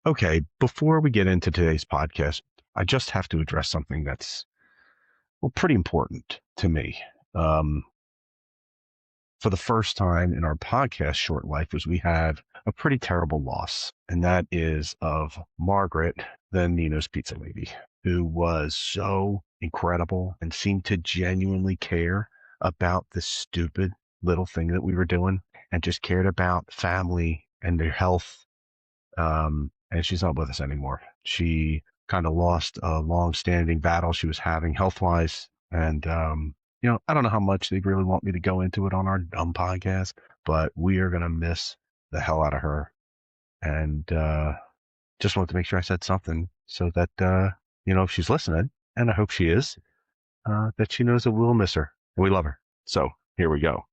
Okay, before we get into today's podcast, I just have to address something that's, well, pretty important to me. Um, for the first time in our podcast short life was we have a pretty terrible loss, and that is of Margaret, the Nino's pizza lady, who was so incredible and seemed to genuinely care about this stupid little thing that we were doing and just cared about family and their health. And she's not with us anymore. She kind of lost a long-standing battle she was having health-wise, and I don't know how much they really want me to go into it on our dumb podcast, but we are gonna miss the hell out of her, and just wanted to make sure I said something so that if she's listening, and I hope she is, that she knows that we'll miss her and we love her. So here we go.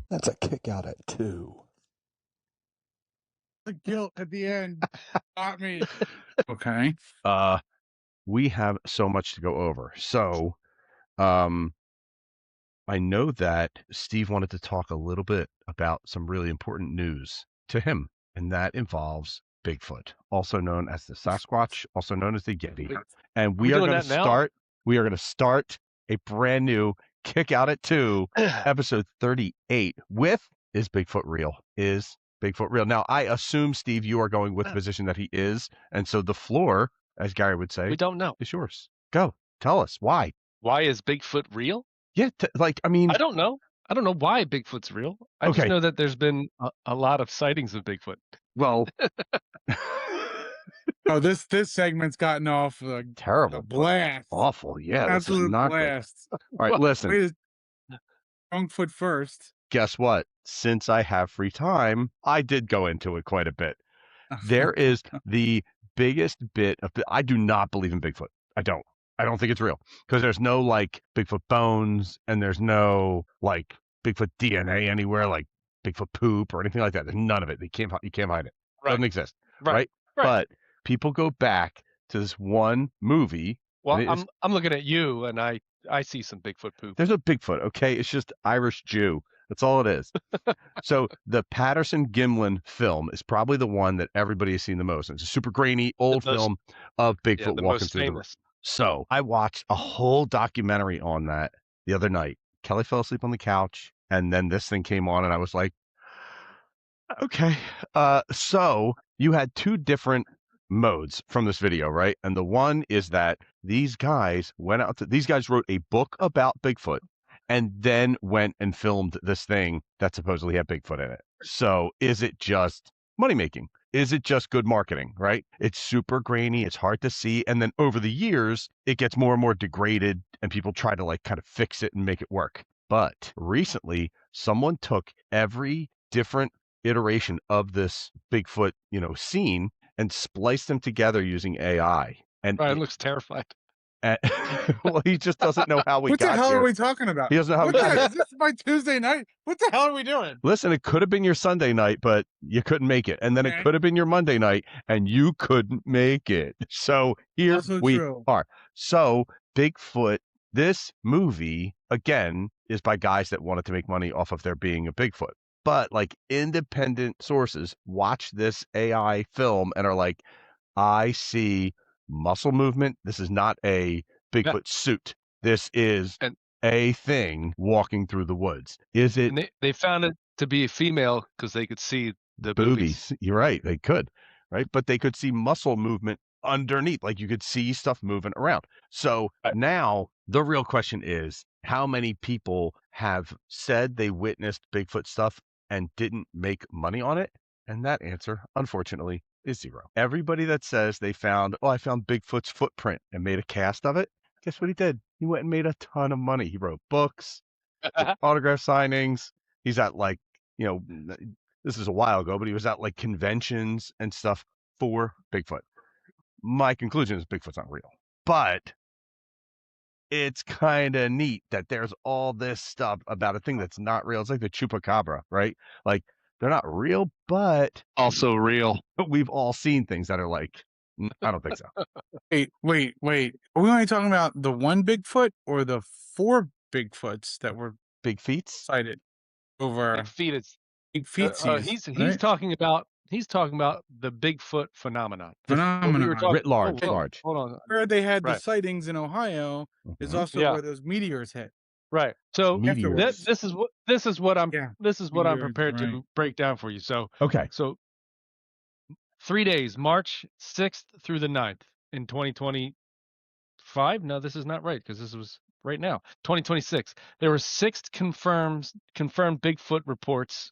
That's a kick out at 2. The guilt at the end got me. Okay. We have so much to go over. So, I know that Steve wanted to talk a little bit about some really important news to him, and that involves Bigfoot, also known as the Sasquatch, also known as the Yeti. And we are going to start a brand new Kick Out at 2, episode 38 with Is Bigfoot Real? Is Bigfoot real? Now, I assume, Steve, you are going with the position that he is, and so the floor, as Gary would say, We don't know. is yours. Go. Tell us why. Why is Bigfoot real? Yeah, I don't know. I don't know why Bigfoot's real. I just know that there's been a lot of sightings of Bigfoot. Well, Oh, this segment's gotten off terrible, a blast. Awful, yeah, Absolute blast. All right, listen. Wrong foot first. Guess what? Since I have free time, I did go into it quite a bit. There is the biggest bit of. I do not believe in Bigfoot. I don't think it's real because there's no like Bigfoot bones and there's no like Bigfoot DNA anywhere, like Bigfoot poop or anything like that. There's none of it. You can't hide it. Right. Doesn't exist. Right. But people go back to this one movie. Well, I'm looking at you and I see some Bigfoot poop. There's no Bigfoot. Okay, it's just Irish Jew. That's all it is. So the Patterson-Gimlin film is probably the one that everybody has seen the most. It's a super grainy old film of Bigfoot walking through the room. So I watched a whole documentary on that the other night. Kelly fell asleep on the couch, and then this thing came on, and I was like, okay. So you had two different modes from this video, right? And the one is that these guys wrote a book about Bigfoot and then went and filmed this thing that supposedly had Bigfoot in it. So is it just money making? Is it just good marketing, right? It's super grainy. It's hard to see. And then over the years, it gets more and more degraded and people try to like kind of fix it and make it work. But recently, someone took every different iteration of this Bigfoot, scene and spliced them together using AI. And Brian looks terrified. Well, he just doesn't know how we got here. What the hell are we talking about? He doesn't know how we got here. Is this my Tuesday night? What the hell are we doing? Listen, it could have been your Sunday night, but you couldn't make it. And then it could have been your Monday night, and you couldn't make it. So here we are. So Bigfoot, this movie, again, is by guys that wanted to make money off of there being a Bigfoot. But like independent sources watch this AI film and are like, I see muscle movement. This is not a Bigfoot suit. This is a thing walking through the woods. Is it? And they found it to be a female because they could see the boobies. You're right. They could, right? But they could see muscle movement underneath. Like you could see stuff moving around. So now the real question is, how many people have said they witnessed Bigfoot stuff and didn't make money on it? And that answer, unfortunately, is 0. Everybody that says they found, I found Bigfoot's footprint and made a cast of it. Guess what he did? He went and made a ton of money. He wrote books, autograph signings. He's at like, this is a while ago, but he was at like conventions and stuff for Bigfoot. My conclusion is Bigfoot's not real. But it's kind of neat that there's all this stuff about a thing that's not real. It's like the chupacabra, right? Like they're not real, but also real. We've all seen things that are like, I don't think so. Wait. Are we only talking about the one Bigfoot or the 4 Bigfoots that were Big feet? sighted over Big feet is Big Feetsies? he's talking about the Bigfoot phenomenon. Phenomenon. Writ large. Hold on. Where they had the sightings in Ohio is also where those meteors hit. Right. So Meteors. this is what I'm prepared to break down for you. So okay. So 3 days, March 6th through the 9th in 2025. No, this is not right because this was right now. 2026. There were 6 confirmed Bigfoot reports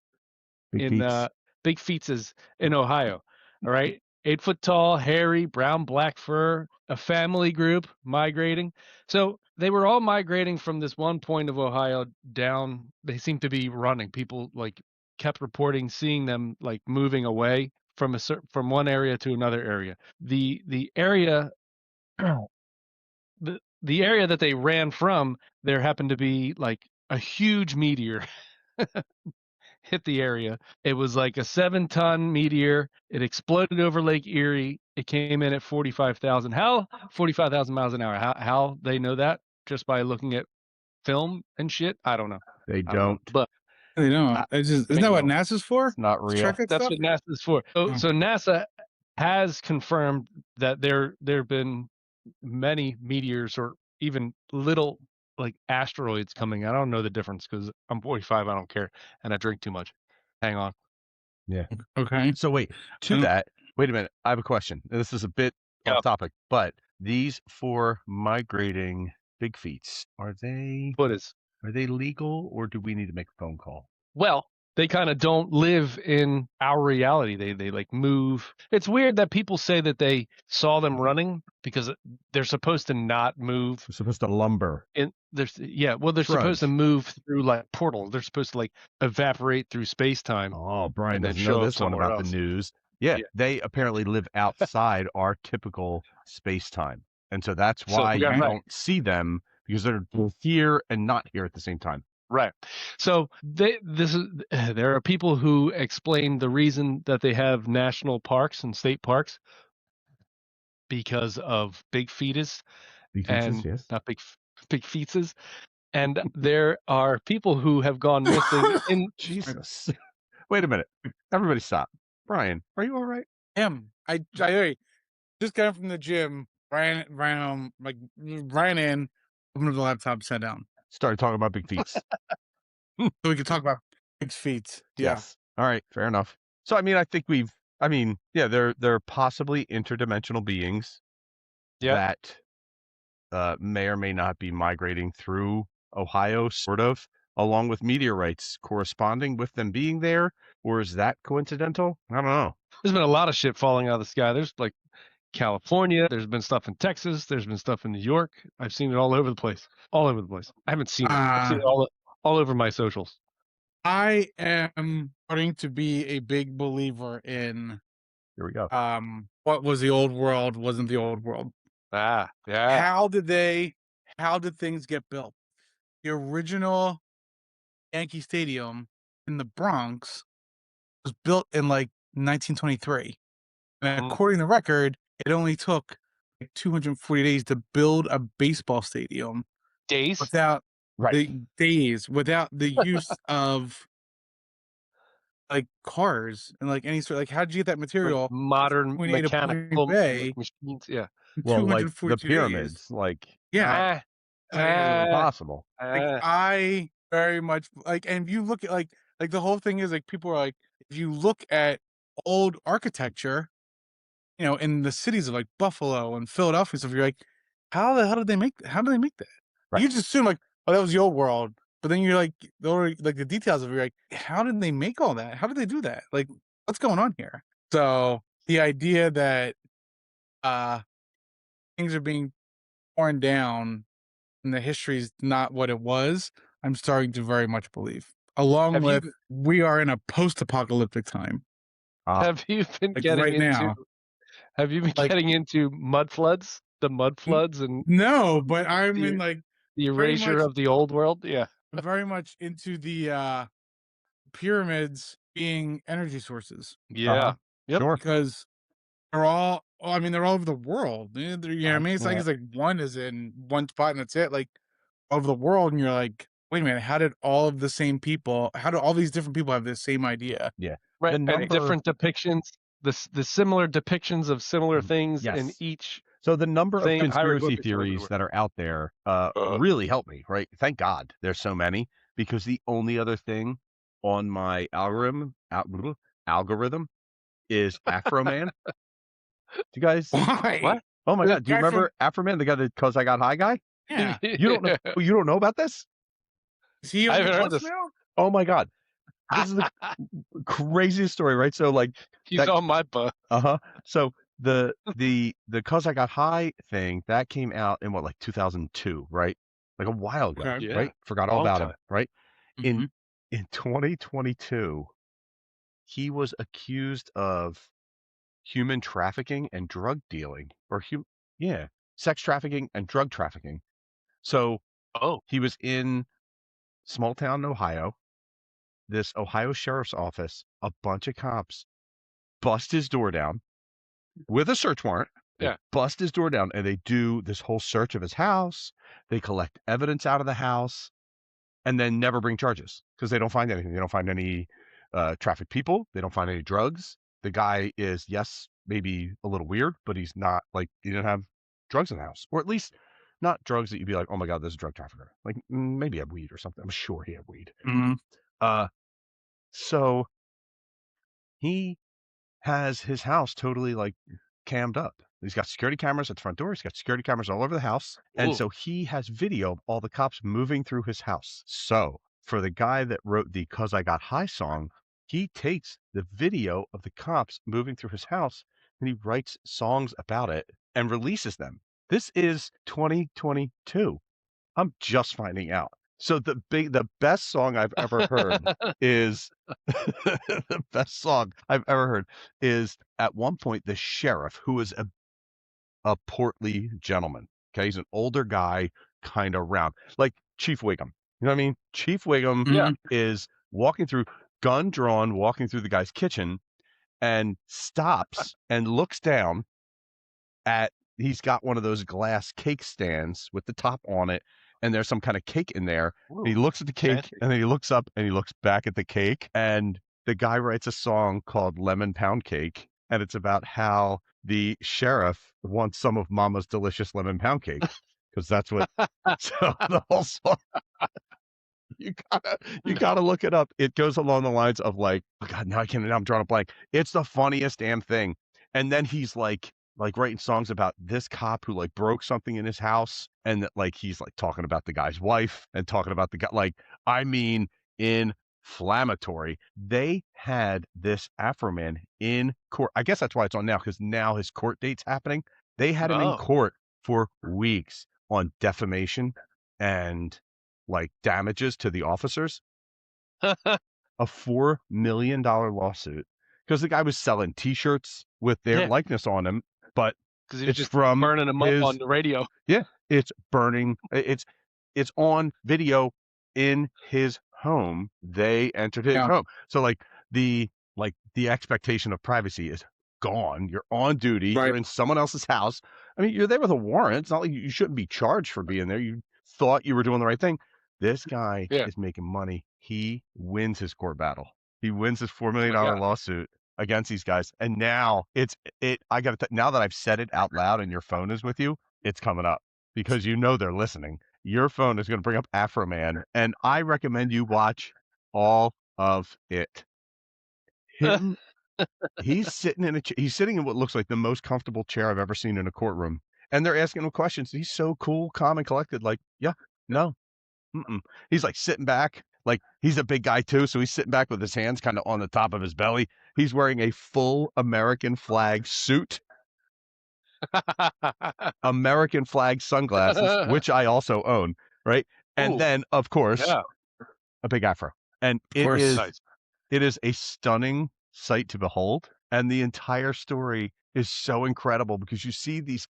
Big Feetses in Ohio. All right. 8 foot tall, hairy, brown, black fur, a family group migrating. So they were all migrating from this one point of Ohio down. They seem to be running. People like kept reporting seeing them like moving away from from one area to another area. The area the area that they ran from, there happened to be like a huge meteor hit the area. It was like a 7-ton meteor. It exploded over Lake Erie. It came in at 45,000. How 45,000 miles an hour? How they know that? Just by looking at film and shit? I don't know. They don't. But they don't. Isn't that what NASA's for? It's not real. That's what NASA's for. So NASA has confirmed that there have been many meteors or even little like asteroids coming. I don't know the difference because I'm 45. I don't care, and I drink too much. Hang on. Yeah. Okay. So wait a minute. I have a question. This is a bit off topic, but these 4 migrating big feets, are they legal, or do we need to make a phone call? Well, they kind of don't live in our reality. They like move. It's weird that people say that they saw them running because they're supposed to not move. They're supposed to lumber. They're supposed to move through like portals. They're supposed to like evaporate through space time. Oh, Brian doesn't know this one about the news. Yeah, they apparently live outside our typical space time, and so that's why you don't see them, because they're here and not here at the same time. Right. So there are people who explain the reason that they have national parks and state parks because of big fetus and not big fetuses. And there are people who have gone missing in Jesus. Wait a minute. Everybody stop. Brian, are you all right? I just got from the gym, ran home, like ran in, opened the laptop, sat down. Started talking about big feet. So we could talk about big feet. Yeah. Yes. All right. Fair enough. So, I mean, I think they're possibly interdimensional beings that may or may not be migrating through Ohio, sort of, along with meteorites corresponding with them being there. Or is that coincidental? I don't know. There's been a lot of shit falling out of the sky. There's like California. There's been stuff in Texas. There's been stuff in New York. I've seen it all over the place. All over the place. I haven't seen it. I've seen it all over my socials. I am starting to be a big believer in. Here we go. What was the old world wasn't the old world. Yeah. How did things get built? The original Yankee Stadium in the Bronx was built in like 1923. And according to the record, it only took like 240 days to build a baseball stadium. Days? Without without the use of like cars and like any sort. Like, how did you get that material? Like modern mechanical machines. Yeah. Well, like the pyramids. Impossible. I very much like, and if you look at like the whole thing is like, people are like, if you look at old architecture, in the cities of like Buffalo and Philadelphia stuff, you're like, how do they make that? Right. You just assume like, oh, that was the old world. But then you're like, the details of it, you're like, how did they make all that? How did they do that? Like, what's going on here? So the idea that things are being torn down and the history is not what it was, I'm starting to very much believe. Along with, we are in a post-apocalyptic time. Have you been getting into? Have you been getting into mud floods? the mud floods and No, but I'm the in like the very erasure much of the old world. Yeah. very much into the pyramids being energy sources Yeah. Yep. Sure. because they're all. I mean, they're all over the world. You know what I mean? It's Yeah. like one is in one spot and that's it. Like all over the world, and you're like, wait a minute, how did all of the same people? How do all these different people have the same idea? Yeah. Right. The And number, different depictions, the similar depictions of similar things in yes. each So the number of thing. conspiracy Hieroglyphics all over the theories world. that are out there really help me, right? Thank God there's so many, because the only other thing on my algorithm is Afro Man. Do you guys? Why? What? Oh my The God! Do you guy from- remember Afro Man, the guy that "Cause I Got High" guy? Yeah, You don't know? You don't know about this? is he I on the haven't heard bus this. now? Oh my God! This is the craziest story, right? So like He's that. on my bus. So the "Cause I Got High" thing that came out in what, like 2002, right? Like a while ago, Okay. Yeah. right? Forgot all Long about time. him, right? Mhm. In 2022, he was accused of human trafficking and drug dealing, or sex trafficking and drug trafficking. So Oh. he was in small town Ohio. This Ohio sheriff's office, a bunch of cops bust his door down with a search warrant. They Yeah. bust his door down and they do this whole search of his house. They collect evidence out of the house and then never bring charges because they don't find anything. They don't find any trafficked people. They don't find any drugs. The guy is, yes, maybe a little weird, but he's not like, he didn't have drugs in the house, or at least not drugs that you'd be like, oh my God, this is a drug trafficker. Like maybe he had weed or something. I'm sure he had weed. Mhm. So he has his house totally like cammed up. He's got security cameras at the front door. He's got security cameras all over the house. And Ooh. so he has video of all the cops moving through his house. So for the guy that wrote the "Cause I Got High" song, he takes the video of the cops moving through his house and he writes songs about it and releases them. This is 2022. I'm just finding out. So the best song I've ever heard is the best song I've ever heard is, at one point, the sheriff, who is a portly gentleman. Okay, he's an older guy, kind of round, like Chief Wiggum. You know what I mean? Chief Wiggum Yeah. is walking through, gun drawn, walking through the guy's kitchen, and stops and looks down at. He's got one of those glass cake stands with the top on it, and there's some kind of cake in there. And he Ooh, looks at the cake, fancy. and then he looks up and he looks back at the cake, and the guy writes a song called "Lemon Pound Cake," and it's about how the sheriff wants some of Mama's delicious lemon pound cake, because that's what. So the whole song, you gotta look it up. It goes along the lines of like, oh God, now I'm drawing a blank. It's the funniest damn thing. And then he's like writing songs about this cop who like broke something in his house, and that like he's like talking about the guy's wife and talking about the guy, like, I mean, inflammatory. They had this Afro Man in court. I guess that's why it's on now, because now his court date's happening. They had him in Oh. court for weeks on defamation and like damages to the officers. A $4 million lawsuit because the guy was selling T-shirts with their Yeah. likeness on them, but Because he was it's just from burning them his. up on the radio. Yeah, it's burning. It's on video in his home. They entered his Yeah. home, so like the expectation of privacy is gone. You're on duty. Right. You're in someone else's house. I mean, you're there with a warrant. It's not like you shouldn't be charged for being there. You thought you were doing the right thing. This guy Yeah. is making money. He wins his court battle. He wins his $4 million God. lawsuit against these guys. And now I got to, now that I've said it out loud and your phone is with you, it's coming up because you know they're listening. Your phone is going to bring up Afro Man, and I recommend you watch all of it. Him, he's sitting in what looks like the most comfortable chair I've ever seen in a courtroom, and they're asking him questions. He's so cool, calm, and collected. Like, yeah, no, he's like sitting back. Like, he's a big guy too, so he's sitting back with his hands kind of on the top of his belly. He's wearing a full American flag suit, American flag sunglasses, which I also own, right? And Ooh, then, of course, yeah. a big afro. And it course. is Nice. it is a stunning sight to behold. And the entire story is so incredible because you see these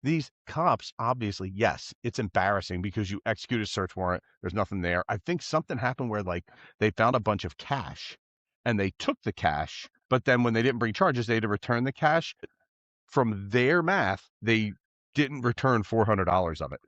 these cops, obviously, yes, it's embarrassing because you execute a search warrant. There's nothing there. I think something happened where like they found a bunch of cash and they took the cash, but then when they didn't bring charges, they had to return the cash. From their math, they didn't return $400 of it.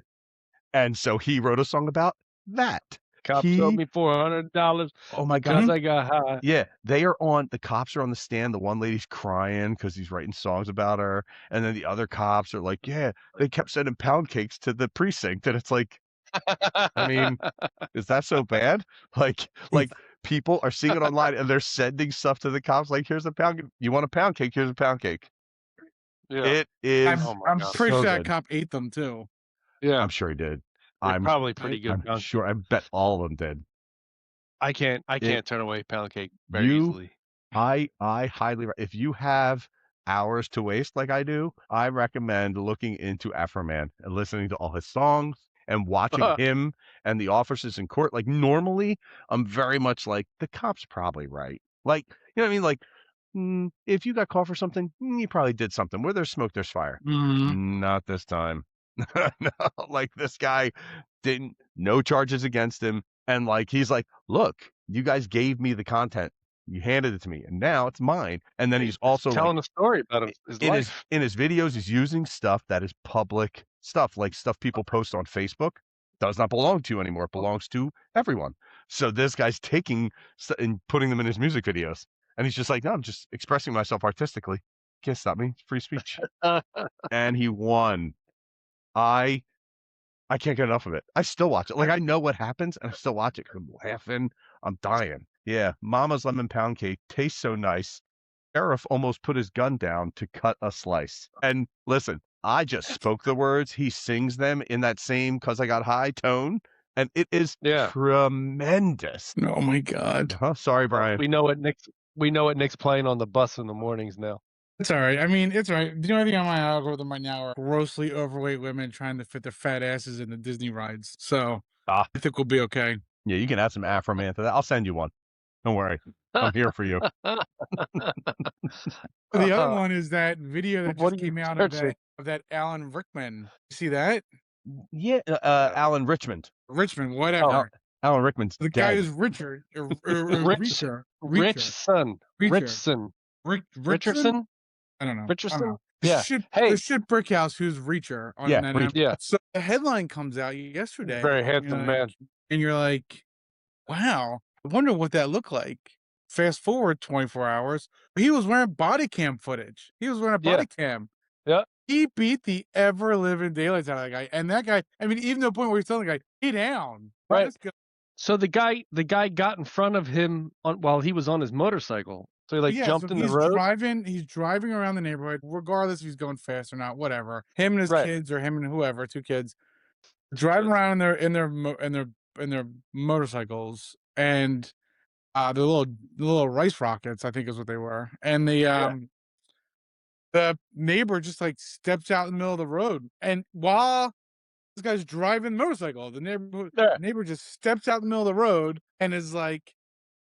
And so he wrote a song about that. Cops owed me $400. Oh my God. Because I got high. Yeah, the cops are on the stand. The one lady's crying because he's writing songs about her. And then the other cops are like, yeah, they kept sending pound cakes to the precinct. And it's like, I mean, is that so bad? Like people are seeing it online and they're sending stuff to the cops. Like, here's a pound. You want a pound cake? Here's a pound cake. Yeah. It is. I'm pretty so sure that good. cop ate them too. Yeah. I'm sure he did. They're probably pretty good. I'm sure. I bet all of them did. I can't turn away pound cake very easily. I highly, if you have hours to waste like I do, I recommend looking into Afro Man and listening to all his songs and watching him and the officers in court. Like normally, I'm very much like the cop's probably right. Like, you know what I mean? Like, if you got caught for something, you probably did something. Where there's smoke, there's fire. Not this time. No, like this guy no charges against him. And like, he's like, look, you guys gave me the content. You handed it to me and now it's mine. And then he's also telling a story about his life. In his videos, he's using stuff that is public stuff, like stuff people post on Facebook. Does not belong to you anymore. It belongs to everyone. So this guy's taking and putting them in his music videos. And he's just like, no, I'm just expressing myself artistically. Can't stop me. It's free speech. And he won. I can't get enough of it. I still watch it. Like, I know what happens, and I still watch it because I'm laughing. I'm dying. Yeah, Mama's lemon pound cake tastes so nice. Sheriff almost put his gun down to cut a slice. And listen, I just spoke the words. He sings them in that same "'cause I got high" tone, and it is tremendous. Oh my God. Sorry, Brian. We know what Nick's playing on the bus in the mornings now. It's all right. I mean, it's all right. The only thing on my algorithm right now are grossly overweight women trying to fit their fat asses in the Disney rides. So I think we'll be okay. Yeah, you can add some Afro Man to that. I'll send you one. Don't worry. I'm here for you. The other one is that video that just came out of that Alan Rickman. You see that? Yeah, Alan Richmond. Whatever. Alan Rickman's the dead. guy is Richard. Richardson. I don't know. Richardson? Yeah. The shit brick house who's Reacher on that. Yeah. So the headline comes out yesterday. Very handsome man. And you're like, wow, I wonder what that looked like. Fast forward 24 hours. He was wearing body cam footage. He was wearing a body cam. Yeah. He beat the ever living daylights out of that guy. And that guy, I mean, even to the point where he's telling the guy, "Hey down." Right. So the guy got in front of him while he was on his motorcycle. So he jumped in the road. He's driving around the neighborhood, regardless if he's going fast or not, whatever. Him and his kids, or him and whoever, 2 kids, driving around in their motorcycles, and the little rice rockets, I think is what they were. And the neighbor just steps out in the middle of the road, and while this guy's driving the motorcycle, the neighbor just steps out in the middle of the road and is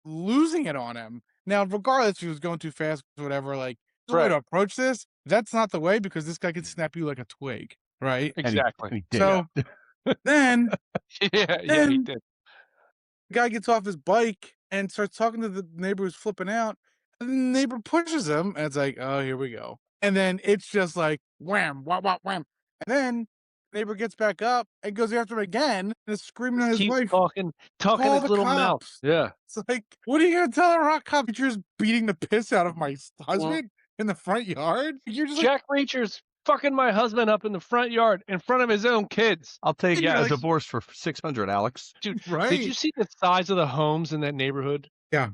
losing it on him. Now, regardless if he was going too fast, whatever, the way to approach this, that's not the way, because this guy could snap you like a twig, right? Exactly. And he did. So then, he did. The guy gets off his bike and starts talking to the neighbor who's flipping out, and the neighbor pushes him, and it's like, oh, here we go. And then it's just wham, wham, wham, wham. And then neighbor gets back up and goes after him again and is screaming at his wife. Talking his little mouth. Yeah. It's like, what are you going to tell a rock cop? You're just beating the piss out of my husband in the front yard? You're just Jack Reacher's fucking my husband up in the front yard in front of his own kids. I'll take a divorce for $600, Alex. Dude, did you see the size of the homes in that neighborhood? Yeah.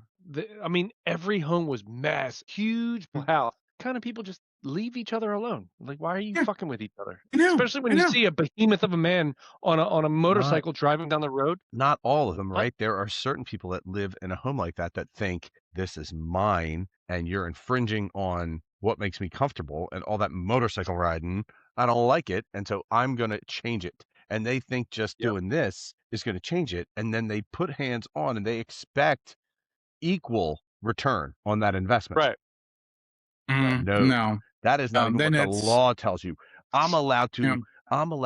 I mean, every home was massive, huge house. Kind of people just leave each other alone. Why are you fucking with each other? Especially when you see a behemoth of a man on a motorcycle driving down the road. Not all of them, right? There are certain people that live in a home like that think this is mine and you're infringing on what makes me comfortable, and all that motorcycle riding, I don't like it, and so I'm going to change it. And they think just doing this is going to change it, and then they put hands on and they expect equal return on that investment. Right. No. That is not even what the law tells you. I'm allowed Yeah.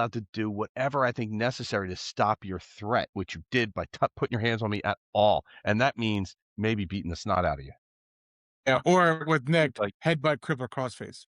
to do whatever I think necessary to stop your threat, which you did by putting your hands on me at all. And that means maybe beating the snot out of you. Yeah, or with Nick, Like- headbutt, crippler, crossface.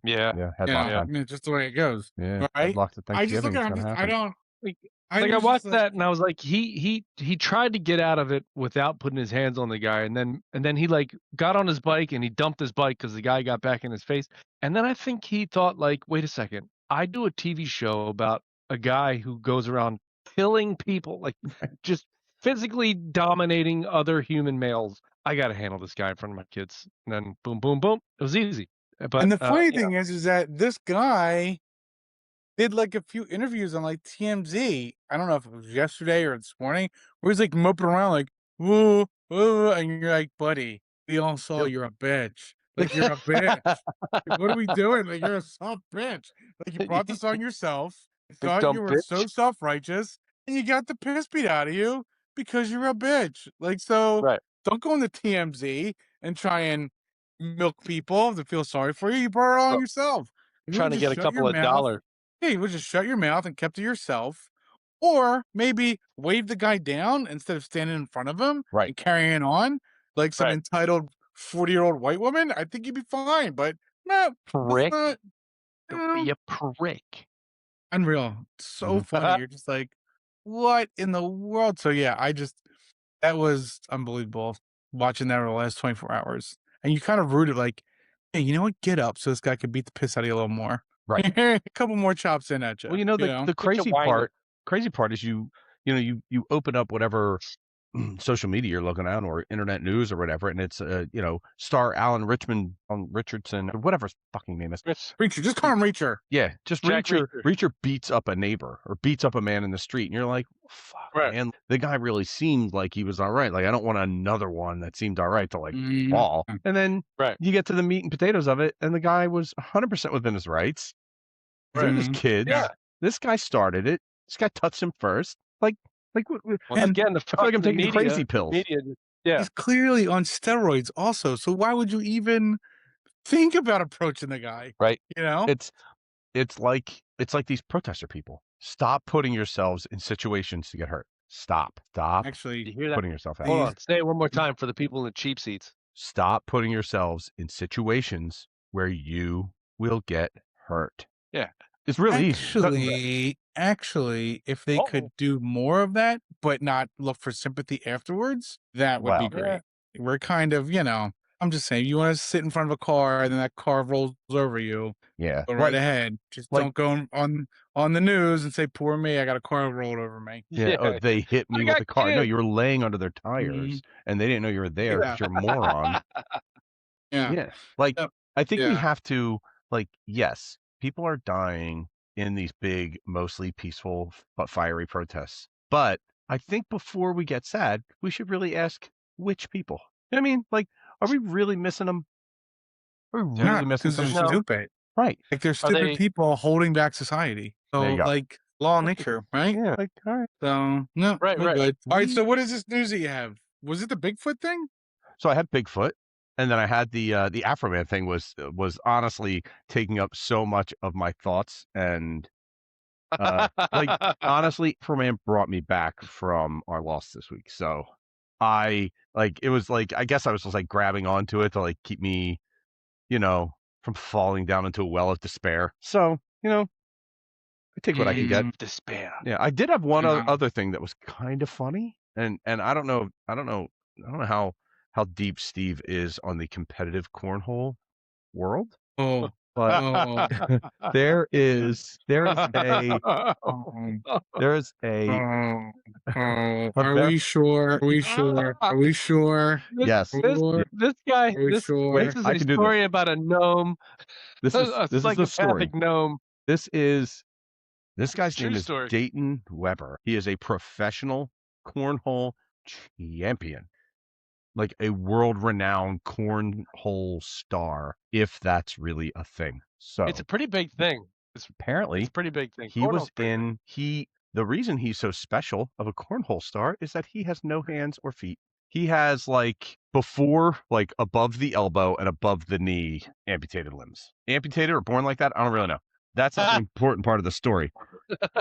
Yeah. Yeah, You headlock know, I time. mean, just the way it goes. Yeah, Right? headlock to I just look Thanksgiving. at It's him. gonna I happen. don't. Like I I was watched just like, that and I was like, he tried to get out of it without putting his hands on the guy, and then he like got on his bike and he dumped his bike because the guy got back in his face. And then I think he thought like, wait a second, I do a TV show about a guy who goes around killing people, like just physically dominating other human males. I got to handle this guy in front of my kids. And then boom, boom, boom. It was easy. But and the funny you know, thing is that this guy did like a few interviews on like TMZ. I don't know if it was yesterday or this morning, where he's like moping around like, woo, woo, and you're like, buddy, we all saw you're a bitch. Like you're a bitch. Like, what are we doing? Like you're a soft bitch. Like you brought this on yourself. You Big thought dumb you were so bitch. self-righteous, and you got the piss beat out of you because you're a bitch. Like so, Right. don't go into TMZ and try and milk people to feel sorry for you. You brought it on Well, yourself. You trying would to just get a shut your couple of mouth. dollars. Yeah, you would just shut your mouth and kept to yourself, or maybe wave the guy down instead of standing in front of him Right. and carrying on like some Right. entitled 40-year-old white woman. I think you'd be fine, but no, Prick. it's not. Don't be a prick. Unreal. So funny. You're just like, what in the world? So yeah, that was unbelievable watching that over the last 24 hours. And you kind of rooted like, hey, you know what? Get up so this guy could beat the piss out of you a little more. Right. A couple more chops in at you. Well, the crazy part is you open up whatever social media you're looking at or internet news or whatever, and it's star Alan Richardson or whatever his fucking name is. Reacher, just call him Reacher. Yeah, just Jack Reacher beats up a neighbor or beats up a man in the street, and you're like, fuck, Right. man, the guy really seemed like he was all right. Like I don't want another one that seemed all right to like fall. And then you get to the meat and potatoes of it, and the guy was 100% within his rights. He's with his kids. Yeah. This guy started it. This guy touched him first. Once again, I feel like I'm taking crazy pills. Yeah. He's clearly on steroids also. So why would you even think about approaching the guy? Right. You know? It's like these protester people. Stop putting yourselves in situations to get hurt. Stop Actually, You hear that? putting yourself out. Hold on. Say it one more time for the people in the cheap seats. Stop putting yourselves in situations where you will get hurt. Yeah. It's really easy. Actually, if they could do more of that, but not look for sympathy afterwards, that would be great. We're kind of, I'm just saying, you want to sit in front of a car and then that car rolls over you. Yeah. Go right ahead. Just don't go on the news and say, poor me, I got a car rolled over me. Yeah. Oh, they hit me with the car. No, you were laying under their tires and they didn't know you were there because you're a moron. Yeah. I think we have to, yes, people are dying in these big, mostly peaceful but fiery protests. But I think before we get sad, we should really ask which people. I mean, are we really missing them? Are we really missing them? They're stupid. Right. Like they're stupid people holding back society. So law of nature, right? Yeah. All right. So no, right. Good. All right. So what is this news that you have? Was it the Bigfoot thing? So I had Bigfoot, and then I had the Afro Man thing was honestly taking up so much of my thoughts, and honestly, Afro Man brought me back from our loss this week. So I it was I guess I was just grabbing onto it to keep me, from falling down into a well of despair. So I take what I can get. Despair. Yeah, I did have one other thing that was kind of funny, and I don't know how deep Steve is on the competitive cornhole world. But there is a Are we sure? Yes. This guy. This is a story about a gnome. This is the story. Gnome. This guy's name is Dayton Weber. He is a professional cornhole champion. Like a world-renowned cornhole star, if that's really a thing. So it's a pretty big thing. It's a pretty big thing. The reason he's so special of a cornhole star is that he has no hands or feet. He has above the elbow and above the knee amputated limbs. Amputated or born like that? I don't really know. That's not the important part of the story.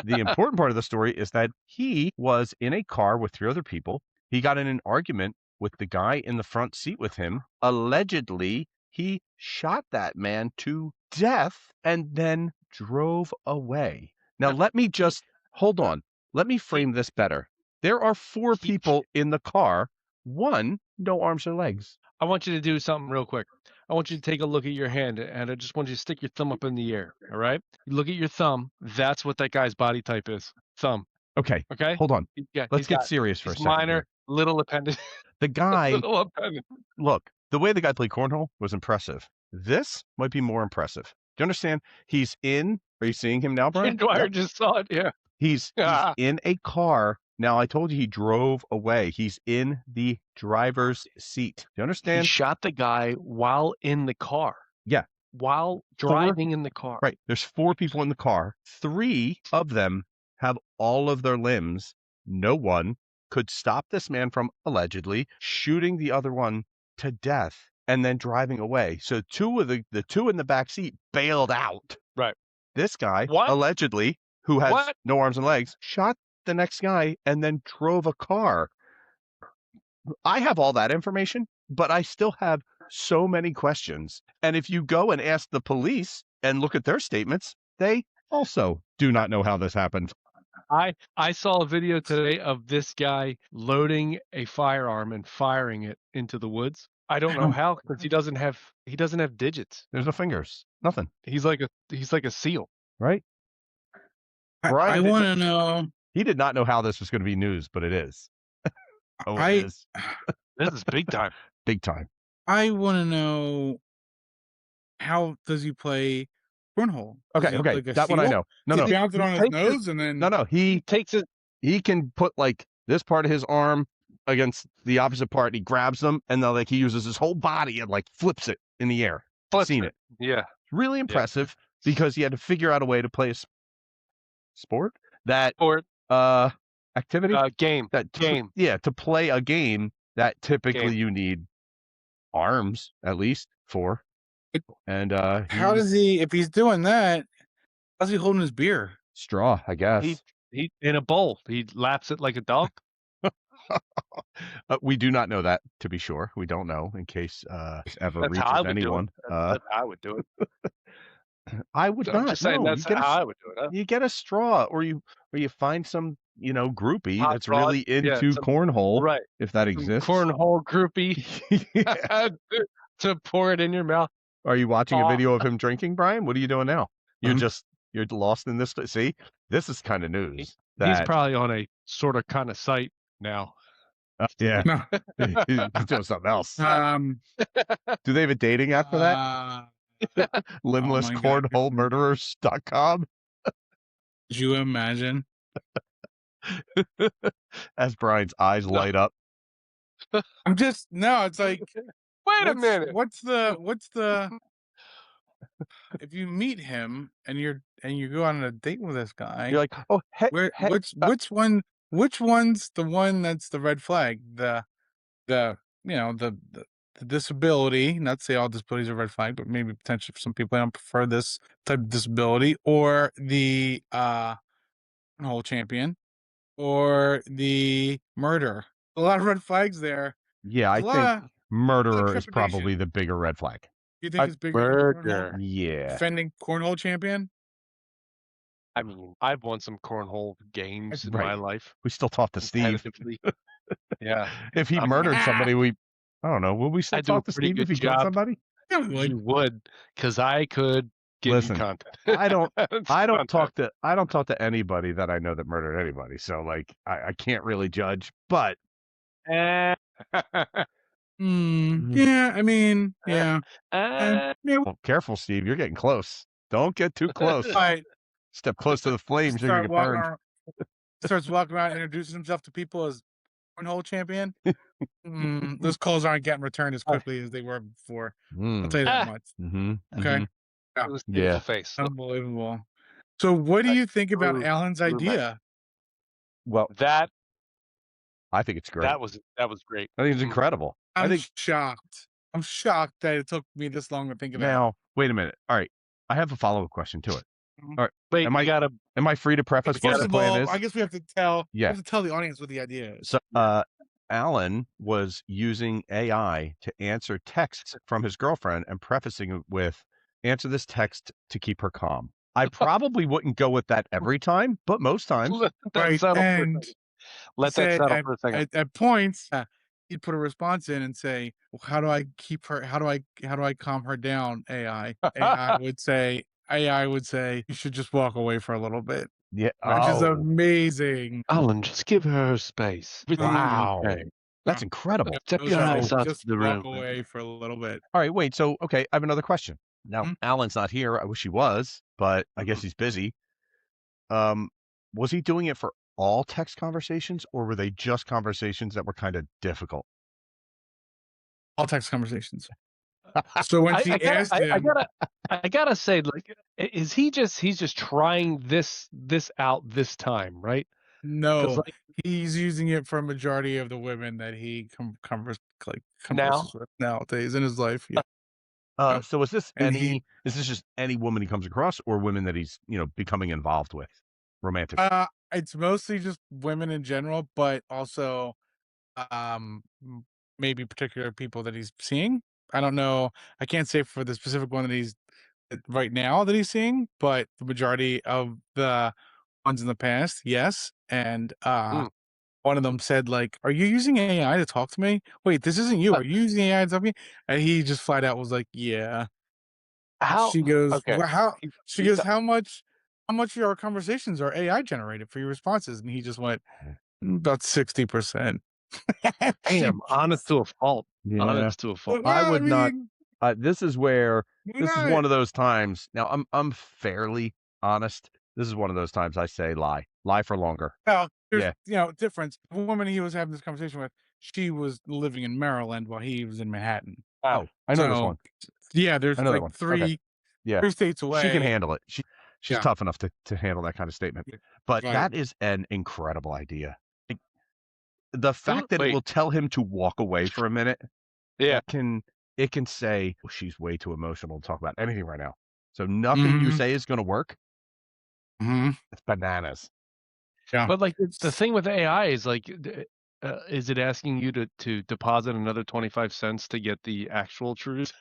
The important part of the story is that he was in a car with 3 other people. He got in an argument with the guy in the front seat with him. Allegedly, he shot that man to death and then drove away. Now, let me just hold on. Let me frame this better. There are 4 people in the car. 1, no arms or legs. I want you to do something real quick. I want you to take a look at your hand, and I just want you to stick your thumb up in the air. All right? You look at your thumb. That's what that guy's body type is. Thumb. Okay. Okay. Hold on. Yeah. Let's get serious for a second. Minor, here. little appendage. The guy. Little appendage. Look, the way the guy played cornhole was impressive. This might be more impressive. Do you understand? He's in. Are you seeing him now, Brian? Dwyer just saw it. Yeah. He's in a car. Now, I told you he drove away. He's in the driver's seat. Do you understand? He shot the guy while in the car. Yeah. While driving in the car. Right. There's 4 people in the car. 3 of them have all of their limbs. No one could stop this man from allegedly shooting the other one to death and then driving away. So 2 of the 2 in the back seat bailed out. Right. This guy, allegedly, who has no arms and legs, shot the next guy and then drove a car. I have all that information, but I still have so many questions. And if you go and ask the police and look at their statements, they also do not know how this happened. I saw a video today of this guy loading a firearm and firing it into the woods. I don't know how, because he doesn't have digits. There's no fingers. Nothing. He's like a seal. Right? I want to know. He did not know how this was going to be news, but it is. It is. This is big time. Big time. I want to know, how does he play cornhole? Okay, like that one I know. No. He bounces it on his nose and then... No, he takes it. He can put like this part of his arm against the opposite part. And he grabs them and then he uses his whole body and flips it in the air. I've seen it. Yeah. It's really impressive because he had to figure out a way to play a sport. Activity? Game. Game. Yeah, to play a game that typically you need arms, at least 4. And how does he, if he's doing that, how's he holding his beer? Straw, I guess. He in a bowl. He laps it like a dog. We do not know that, to be sure. We don't know, in case ever reaches anyone. That's how I would do it. I would not. Just saying, that's how I would do it. Huh? You get a straw, or you find some groupie that's really into cornhole, right? If that exists, cornhole groupie to pour it in your mouth. Are you watching a video of him drinking, Brian? What are you doing now? You're lost in this. See, this is kind of news. He's probably on a sort of kind of site now. Yeah, he's doing something else. Do they have a dating app for that? Limblesscornholemurderers.com. Could you imagine? As Brian's eyes light up. It's like, wait a minute. What's the if you meet him and you go on a date with this guy, you're like, oh, which one's the one that's the red flag? The disability, not to say all disabilities are red flag, but maybe potentially for some people I don't prefer this type of disability, or the whole champion, or the murder. A lot of red flags there. Yeah, I think murderer is probably the bigger red flag. You think it's bigger? Murder. Yeah. Defending cornhole champion? I mean, I've won some cornhole games in my life. We still talk to Steve. Yeah. If he murdered somebody, I don't know. Will we still talk to Steve if he killed somebody? Yeah, we would. You would, because I could give you content. I don't talk to anybody that I know that murdered anybody. So I can't really judge. But yeah, I mean, yeah. Well, careful, Steve. You're getting close. Don't get too close. Right. Step close to the flames, you're gonna get burned. Starts walking around, introducing himself to people as cornhole champion. Those calls aren't getting returned as quickly as they were before. I'll tell you that much. Okay. Yeah. Face. Unbelievable. So, what do you think about Alan's idea? Well, I think it's great. That was great. I think it's incredible. I'm shocked. I'm shocked that it took me this long to think of that. Now, wait a minute. All right. I have a follow-up question to it. All right. Wait, Am I free to preface what First the of plan all, is? I guess we have to tell. Yeah. We have to tell the audience what the idea is. So, Alan was using AI to answer texts from his girlfriend and prefacing it with, "Answer this text to keep her calm." I probably wouldn't go with that every time, but most times. Let that Right, settle for a and second. he Let that said settle for a second. at points, he'd put a response in and say, well, "How do I keep her? How do I calm her down?" AI would say, "You should just walk away for a little bit," Yeah. which is Oh, amazing. Alan, just give her space. wow. Okay. That's incredible. Step Those your are ass out of just the walk room. away for a little bit. All right, wait. So, okay, I have another question. Now, Hmm? Alan's not here. I wish he was, but I guess he's busy. Was he doing it for all text conversations, or were they just conversations that were kind of difficult? All text conversations. So when she asked him, I gotta say, like, is he's just trying this out this time, right? no, like, he's using it for a majority of the women that he converses Now? with nowadays in his life. Yeah. So is this And is this just any woman he comes across, or women that he's becoming involved with romantically? it's mostly just women in general, but also maybe particular people that he's seeing. I don't know. I can't say for the specific one that he's right now that he's seeing, but the majority of the ones in the past, yes. And one of them said, like, "Are you using AI to talk to me? Wait, this isn't you. Are you using AI to talk to me?" And he just flat out was like, "Yeah." How? She goes, Okay. "Well, how?" She He's goes, "How much of your conversations are AI generated for your responses?" And he just went, "About 60%." Damn, honest to a fault. Yeah. Honest to a fault. I would not. mean, This is where this is not- one of those times. Now, I'm fairly honest. This is one of those times I say lie for longer. Well, there's Yeah. difference. The woman he was having this conversation with, she was living in Maryland while he was in Manhattan. Oh, I know this So, one. yeah, there's I know that like one. three Okay. Yeah. states away. She can handle it. She's Yeah. tough enough to handle that kind of statement. But Right. that is an incredible idea. The fact that it Wait. will tell him to walk away for a minute, Yeah. it can say, "Oh, she's way too emotional to talk about anything right now. So nothing you say is going to work." Mm-hmm. It's bananas. Yeah. But like the thing with AI is like, is it asking you to deposit another 25 cents to get the actual truth?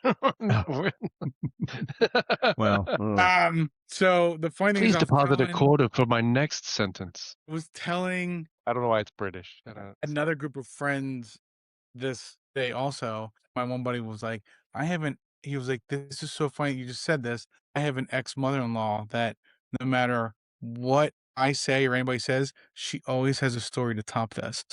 Well, So the funny thing Please is, I was deposit a telling- quarter for my next sentence. was telling I don't know why it's British. another group of friends this day also. My one buddy was like, he was like, "This is so funny you just said this. I have an ex-mother-in-law that no matter what I say or anybody says, she always has a story to top this."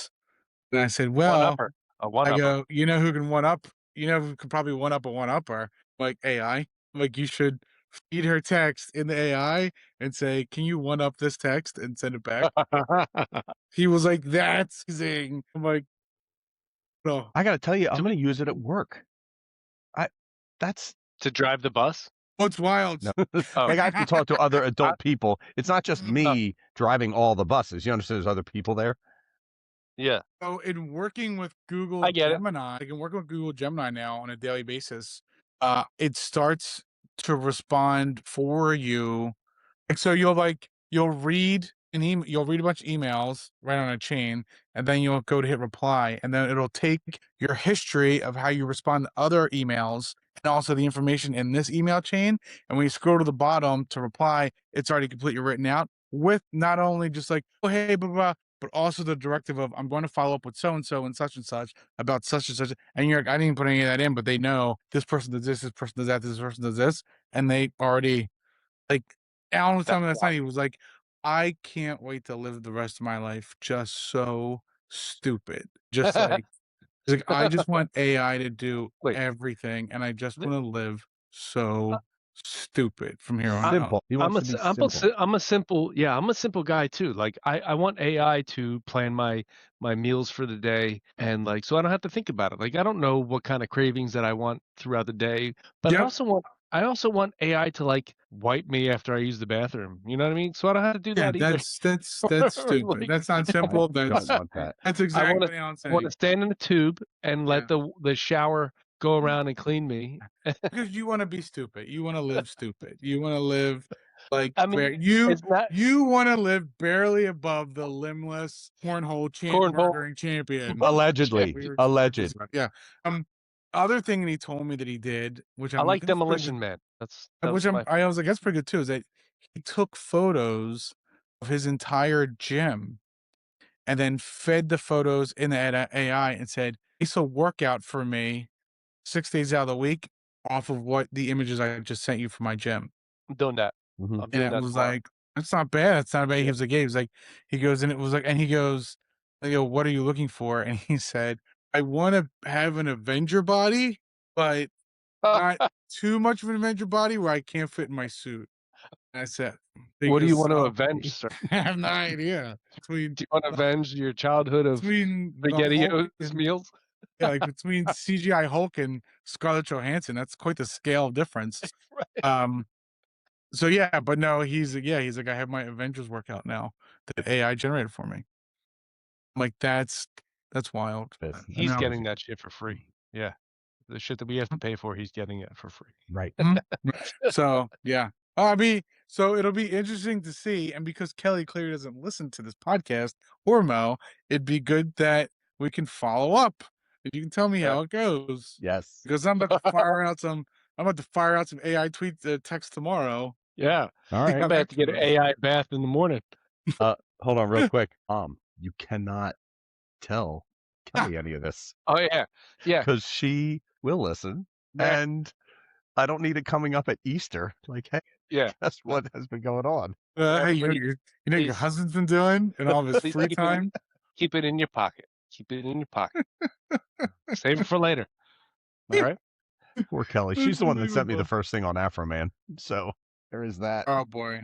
And I said, "Well," One-upper. A I one-upper. go, "You know who can one up? You know who could probably one up a one-upper? Like AI. Like you should feed her text in the AI and say, 'Can you one up this text?' and send it back." He was like, "That's amazing." I'm like, "No." I got to tell you, I'm going to use it at work. That's To drive the bus? What's wild? no. Oh. Like I have to talk to other adult people. It's not just me driving all the buses. You understand? There's other people there. Yeah. So in working with Google I get it. Gemini, I can work with Google Gemini now on a daily basis. It starts to respond for you. Like, so you'll read you'll read a bunch of emails right on a chain, and then you'll go to hit reply, and then it'll take your history of how you respond to other emails and also the information in this email chain. And when you scroll to the bottom to reply, it's already completely written out with not only just like, "Oh, hey, blah, blah, blah," but also the directive of, "I'm going to follow up with so and so and such about such and such." And you're like, "I didn't put any of that in," but they know this person does this person does that, this person does this, and they already like. Alan was telling me last night, he was like, "I can't wait to live the rest of my life just so stupid." Just like, he's like, "I just want AI to do everything, and I just want to live so stupid from here on out." Simple. He wants to be simple. I'm a simple guy too. Like I want AI to plan my meals for the day, and like so I don't have to think about it. Like I don't know what kind of cravings that I want throughout the day, but Yep. I also want AI to like wipe me after I use the bathroom. You know what I mean? So I don't have to do Yeah, that either. that's stupid. Like, That's not I simple. don't That's want that. exactly what Alan's I want to saying. stand in the tube and let the shower go around and clean me. Because you want to be stupid. You want to live stupid. You want to live Like, I mean, you it's not want to live barely above the limbless cornhole cornhole. murdering champion. Allegedly. We were Alleged. yeah. Other thing that he told me that he did, which I I'm like that's pretty Demolition good- Man. which I was like, that's pretty good too. Is that he took photos of his entire gym and then fed the photos in the AI and said, "It's a workout for me 6 days out of the week off of what the images I just sent you from my gym." I'm doing that. Mhm. I'm doing And it that was tomorrow. like, "That's not bad. That's not bad." Yeah. He was like, "Yeah." He was like, he goes, and it was like, and he goes, I go, "What are you looking for?" And he said, "I want to have an Avenger body, but not too much of an Avenger body where I can't fit in my suit." And I said, What do you because want to avenge, sir? I have no idea between Do you want to avenge your childhood of between the spaghettios Hulk and meals? yeah, like between CGI Hulk and Scarlett Johansson, that's quite the scale of difference. Right. So yeah, but no, he's like, I have my Avengers workout now that AI generated for me. I'm like, that's wild. He's No. getting that shit for free. Yeah. The shit that we have to pay for, he's getting it for free. Right. So yeah. I mean, so it'll be interesting to see, and because Kelly clearly doesn't listen to this podcast or Mo, it'd be good that we can follow up. If you can tell me how it goes. Yes. Because I'm about to fire out some AI tweet text tomorrow. Yeah. All See right. how I'm about that to get an goes. AI bath in the morning. Hold on real quick. You cannot tell Kelly any of this Oh yeah. Yeah. because she will listen, Nah. and I don't need it coming up at Easter. Like, hey, Yeah. guess what has been going on? Hey, you know, Everybody, your your please. husband's been doing and all of his Please free keep it- time. Keep it in your pocket. Keep it in your pocket. Save it for later. All right. Poor Kelly. She's the one that sent me the Unbelievable. first thing on Afro Man. So there is that. Oh boy,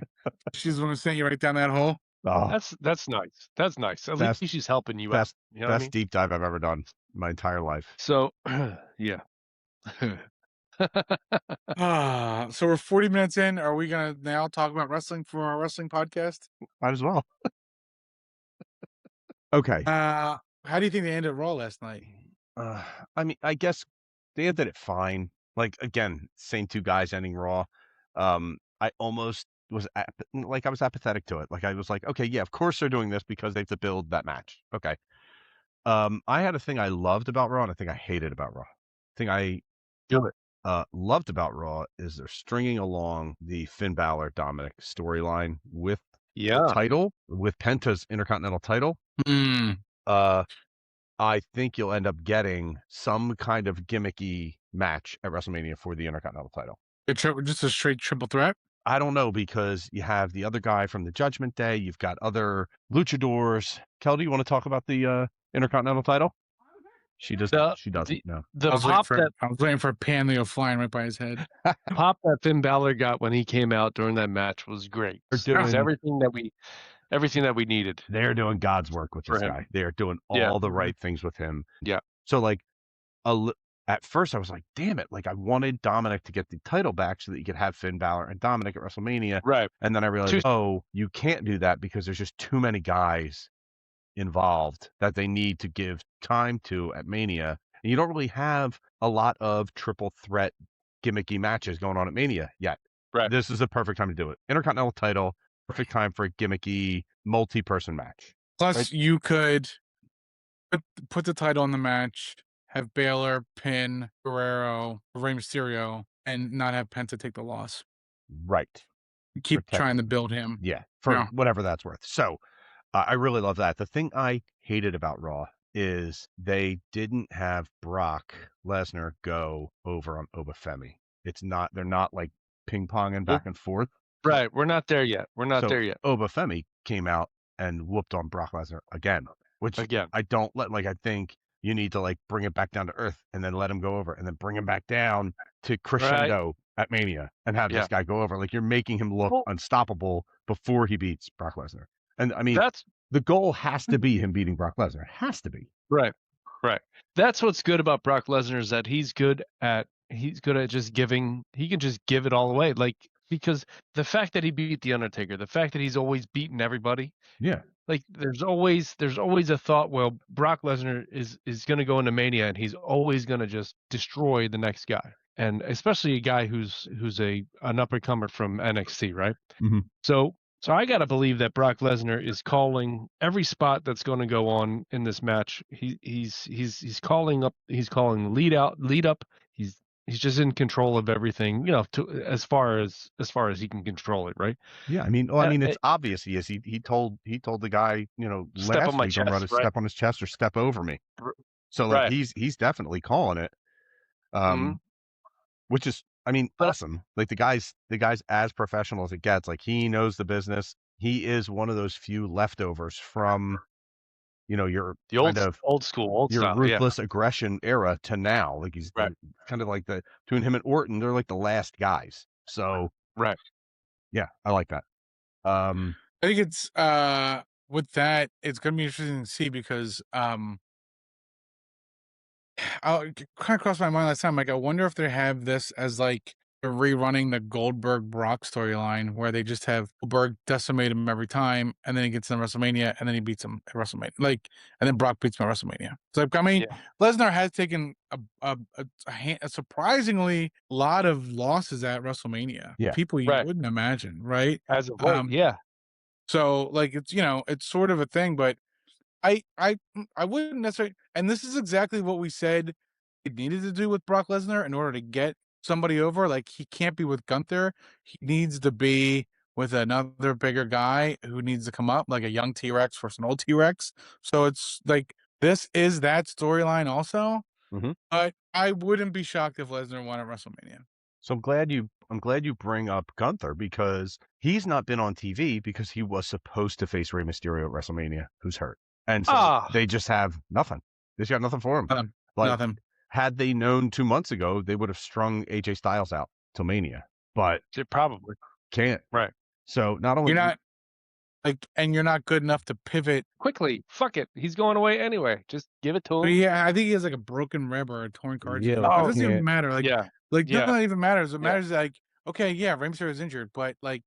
she's the one who sent you right down that hole. Oh, That's nice. That's nice. At Best- least she's helping you out. best You know what I best mean? deep dive I've ever done in my entire life. So yeah. So we're 40 minutes in. Are we gonna now talk about wrestling for our wrestling podcast? Might as well. Okay. How do you think they ended Raw last night? I mean, I guess they ended it fine. Like, again, same two guys ending Raw. I almost was I was apathetic to it. Like, I was like, okay, yeah, of course they're doing this because they have to build that match. Okay. I had a thing I loved about Raw and a thing I hated about Raw. The thing I loved about Raw is they're stringing along the Finn Balor Dominic storyline with the title, with Penta's Intercontinental title. I think you'll end up getting some kind of gimmicky match at WrestleMania for the Intercontinental title. Just a straight triple threat? I don't know, because you have the other guy from the Judgment Day. You've got other luchadors. Kel, do you want to talk about the Intercontinental title? She doesn't. She doesn't. No. The I was waiting for Panleo flying right by his head. pop that Finn Balor got when he came out during that match was great. It was everything that we needed. They're doing God's work with this him. guy. They are doing all the right things with him. Yeah. So like, at first I was like, damn it! Like I wanted Dominic to get the title back so that you could have Finn Balor and Dominic at WrestleMania. Right. And then I realized, you can't do that because there's just too many guys involved that they need to give time to at Mania. And you don't really have a lot of triple threat gimmicky matches going on at Mania yet. Right. This is the perfect time to do it. Intercontinental title, perfect time for a gimmicky multi-person match. Plus, you could put the title on the match, have Baylor pin Guerrero, Rey Mysterio, and not have Penta take the loss. Right. Keep trying to build him. Yeah, for whatever that's worth. So I really love that. The thing I hated about Raw is they didn't have Brock Lesnar go over on Obafemi. They're not like ping-ponging back and forth. Right. We're not there yet. Obafemi came out and whooped on Brock Lesnar again, which I don't I think you need to like bring it back down to earth and then let him go over and then bring him back down to crescendo at Mania and have this guy go over. Like you're making him look unstoppable before he beats Brock Lesnar. And I mean, the goal has to be him beating Brock Lesnar. It has to be. Right. That's what's good about Brock Lesnar is that he's good at just giving. He can just give it all away. Like, because the fact that he beat The Undertaker, the fact that he's always beaten everybody. Yeah. Like there's always a thought, well, Brock Lesnar is going to go into Mania and he's always going to just destroy the next guy. and especially a guy who's an up and comer from NXT, right? Mhm. So I gotta believe that Brock Lesnar is calling every spot that's going to go on in this match. He's calling up. He's calling lead up. He's just in control of everything. As far as he can control it, right? Yeah, I mean, it's obvious he is. He told the guy, Step on last my week, don't run a chest, right? step on his chest or step over me. So like Right. he's definitely calling it. Mhm. Which is, But awesome. Like the guy's as professional as it gets. Like he knows the business. He is one of those few leftovers from, your the kind of old school, old your style, yeah. ruthless aggression era to now. Like he's Right. kind of like between him and Orton, they're like the last guys. So Right. yeah, I like that. I think it's with that, it's gonna be interesting to see because it kind of crossed my mind last time. Like, I wonder if they have this as like they're rerunning the Goldberg Brock storyline where they just have Goldberg decimate him every time, and then he gets in WrestleMania, and then he beats him at WrestleMania. Like, and then Brock beats him at WrestleMania. So Yeah. Lesnar has taken a surprisingly lot of losses at WrestleMania. Yeah. People you Right. wouldn't imagine, right? As of late, yeah. So like it's it's sort of a thing, but I wouldn't necessarily, and this is exactly what we said it needed to do with Brock Lesnar in order to get somebody over. Like he can't be with Gunther. He needs to be with another bigger guy who needs to come up, like a young T-Rex versus an old T-Rex. So it's like this is that storyline also. Mhm. But I wouldn't be shocked if Lesnar won at WrestleMania. So I'm glad you bring up Gunther because he's not been on TV because he was supposed to face Rey Mysterio at WrestleMania, who's hurt. And so they just have nothing. They just got nothing for him. Nothing. Had they known 2 months ago, they would have strung AJ Styles out till Mania. But They probably can't. right. So not only You're not and you're not good enough to pivot Quickly. Fuck it. He's going away anyway. Just give it to him. Yeah, I think he has like a broken rib or a torn cartilage. Yeah, It doesn't even matter. Like, yeah. nothing even matters. What Yeah. matters is like, okay, yeah, Rey Mysterio is injured, but like,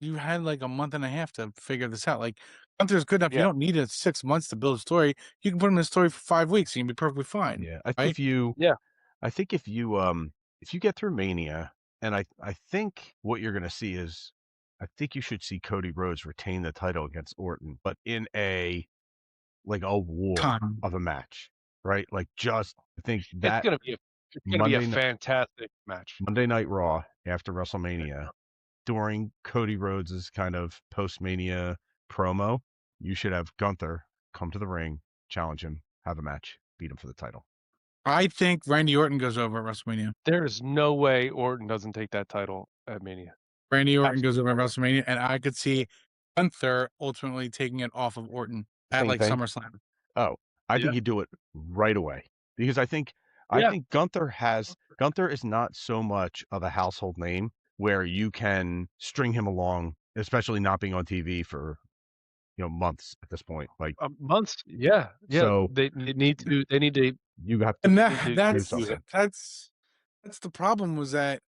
you had like a month and a half to figure this out. Like, Gunther's good enough. Yeah. You don't need 6 months to build a story. You can put him in a story for 5 weeks. You can be perfectly fine. Yeah, I think if you get through Mania, and I think what you're going to see is, I think you should see Cody Rhodes retain the title against Orton, but in a war Time. of a match, right? Like just I think It's that gonna be a fantastic match. Monday Night Raw after WrestleMania, during Cody Rhodes' kind of post-Mania promo, you should have Gunther come to the ring, challenge him, have a match, beat him for the title. I think Randy Orton goes over at WrestleMania. There is no way Orton doesn't take that title at Mania. Randy Orton goes over at WrestleMania, and I could see Gunther ultimately taking it off of Orton at Same like thing. SummerSlam. Oh, I think he'd do it right away because I think Gunther is not so much of a household name where you can string him along, especially not being on TV for months at this point. Like months, yeah. So they need to. You have to, and that's the problem was that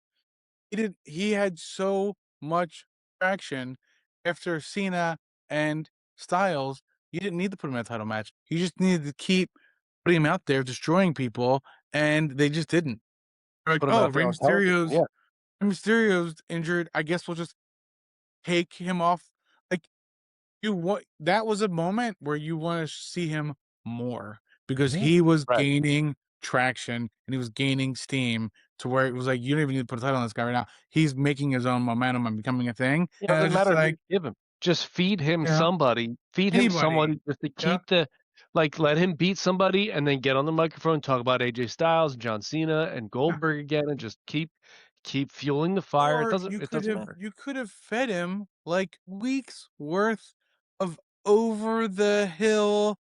he had so much traction after Cena and Styles. You didn't need to put him in a title match. You just needed to keep putting him out there, destroying people, and they just didn't. They're like, oh, Rey Mysterio's injured. I guess we'll just take him off. Like that was a moment where you want to see him more because he was gaining traction and he was gaining steam to where it was like, you don't even need to put a title on this guy right now. He's making his own momentum and becoming a thing. It doesn't matter who you give him. Just feed him somebody. Feed him someone just to keep let him beat somebody and then get on the microphone, talk about AJ Styles and John Cena and Goldberg again, and just keep fueling the fire. Or it doesn't matter. You could have fed him like weeks worth of over the hill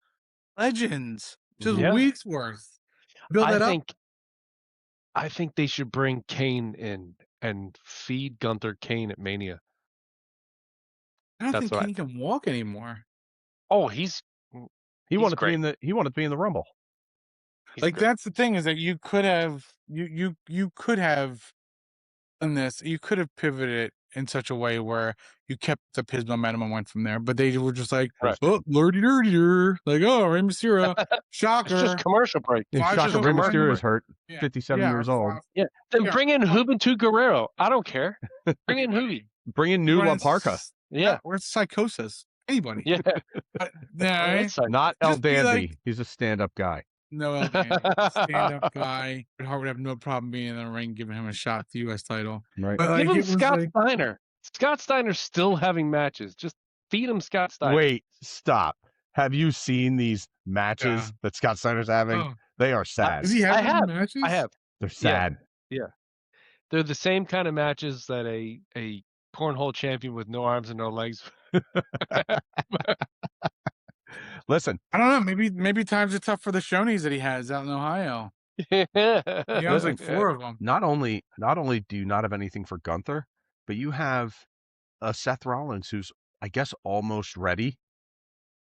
legends. Just weeks worth. Build that up. I think they should bring Kane in and feed Gunther Kane at Mania. I don't think Kane can walk anymore. Oh, he wanted to be in the Rumble. That's the thing, is that you could have you could have done this. You could have pivoted in such a way where you kept up his momentum and went from there. But they were just like, Right. oh, lordy dirtier, like, oh, Rey Mysterio, shocker. It's just commercial break. Yeah, Five Shocker, shows Rey in Mysterio is January. hurt, Yeah. 57 Yeah, years old. five- Yeah. Then Yeah. bring in Juventud Guerrero. I don't care. Bring in Juvi. Bring in new La Where's- Parca. Yeah. Where's Psychosis? Anybody? Yeah. But, yeah, That's like- Not El Just be Dandy. like- He's a stand-up guy. no stand-up guy. Bret Hart would have no problem being in the ring, giving him a shot at the U.S. title. Right. But like, Give him it was Scott like, Steiner. Scott Steiner's still having matches. Just feed him Scott Steiner. Wait, stop. Have you seen these matches Yeah. that Scott Steiner's having? oh, They are sad. does he have I any have. matches? I have. They're sad. They're the same kind of matches that a cornhole champion with no arms and no legs. Listen, I don't know. Maybe times are tough for the Shonies that he has out in Ohio. He has like 4 of them. not only do you not have anything for Gunther, but you have Seth Rollins who's, I guess, almost ready.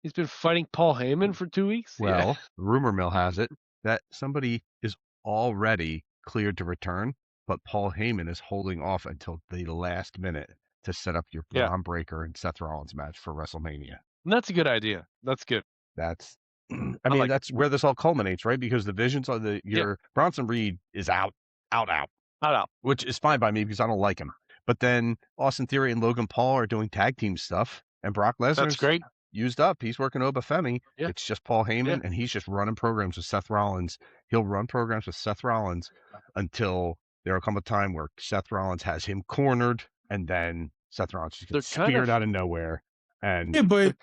He's been fighting Paul Heyman for 2 weeks. Well, rumor mill has it that somebody is already cleared to return, but Paul Heyman is holding off until the last minute to set up your Yeah. Braun Breaker and Seth Rollins match for WrestleMania. And that's a good idea. That's good. That's, I mean, like it. that's where this all culminates, right? Because the visions of your Bronson Reed is out, Not out. which is fine by me because I don't like him. But then Austin Theory and Logan Paul are doing tag team stuff, and Brock That's Lesnar's great. used up. He's working Oba Femi. Yeah. It's just Paul Heyman, Yeah. and he's just running programs with Seth Rollins. He'll run programs with Seth Rollins until there'll come a time where Seth Rollins has him cornered, and then Seth Rollins just gets They're kind speared of- out of nowhere. And Yeah, but